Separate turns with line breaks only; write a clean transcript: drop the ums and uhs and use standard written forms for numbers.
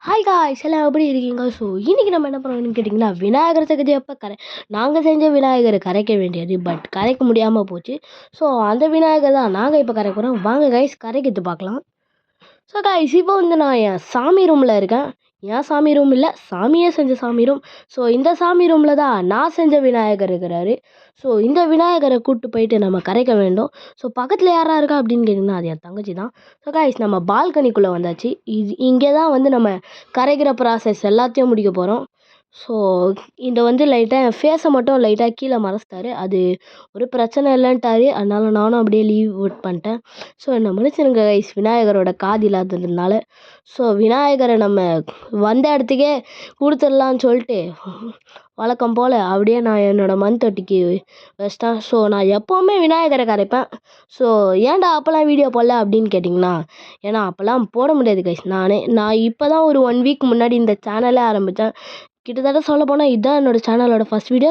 Hi guys எல்லாம் எப்படி இருக்கீங்க? ஸோ இன்றைக்கி நம்ம என்ன பண்ணுறோம்னு கேட்டிங்கன்னா, விநாயகர் சதுர்த்தி அப்போ நாங்கள் செஞ்ச விநாயகர் கரைக்க வேண்டியது, பட் கரைக்க முடியாமல் போச்சு. ஸோ அந்த விநாயகர் தான் நாங்கள் இப்போ கரைக்க போகிறோம். வாங்க காய்ஸ் கரைக்கிறது பார்க்கலாம். ஸோ காய்ஸ் இப்போ வந்து நான் என் சாமி ரூமில் இருக்கேன். என் சாமி ரூம் இல்லை, சாமியே செஞ்ச சாமி ரூம். ஸோ இந்த சாமி ரூமில் தான் நான் செஞ்ச விநாயகர் இருக்கிறாரு. ஸோ இந்த விநாயகரை கூப்பிட்டு போயிட்டு நம்ம கரைக்க வேண்டும். ஸோ பக்கத்தில் யாரா இருக்கா அப்படின்னு கேட்டிங்கன்னா, அது என் தங்கச்சி தான். ஸோ காய்ஸ் நம்ம பால்கனிக்குள்ளே வந்தாச்சு. இங்கே தான் வந்து நம்ம கரைக்கிற ப்ராசஸ் எல்லாத்தையும் முடிக்க போகிறோம். ஸோ இந்த வந்து லைட்டாக என் ஃபேஸை மட்டும் லைட்டாக கீழே மறைச்சிட்டாரு. அது ஒரு பிரச்சனை இல்லைன்ட்டாரு. அதனால நானும் அப்படியே லீவ் அவுட் பண்ணிட்டேன். ஸோ என்ன மன்னிச்சிடுங்க கைஸ், விநாயகரோட காது இல்லாததுனால. ஸோ விநாயகரை நம்ம வந்த இடத்துக்கே கொடுத்துடலான்னு சொல்லிட்டு வழக்கம் போல் அப்படியே நான் என்னோடய மண் தொட்டிக்கு வச்சிட்டேன். ஸோ நான் எப்போவுமே விநாயகரை கரைப்பேன். ஸோ ஏன்டா அப்போல்லாம் வீடியோ போடல அப்படின்னு கேட்டிங்கன்னா, ஏன்னா அப்போல்லாம் போட முடியாது கைஸ். நான் இப்போ தான் ஒரு 1 வீக் முன்னாடி இந்த சேனலே ஆரம்பித்தேன். கிட்டத்தட்ட சொல்ல போனால் இதுதான் என்னோடய சேனலோட ஃபஸ்ட் வீடியோ.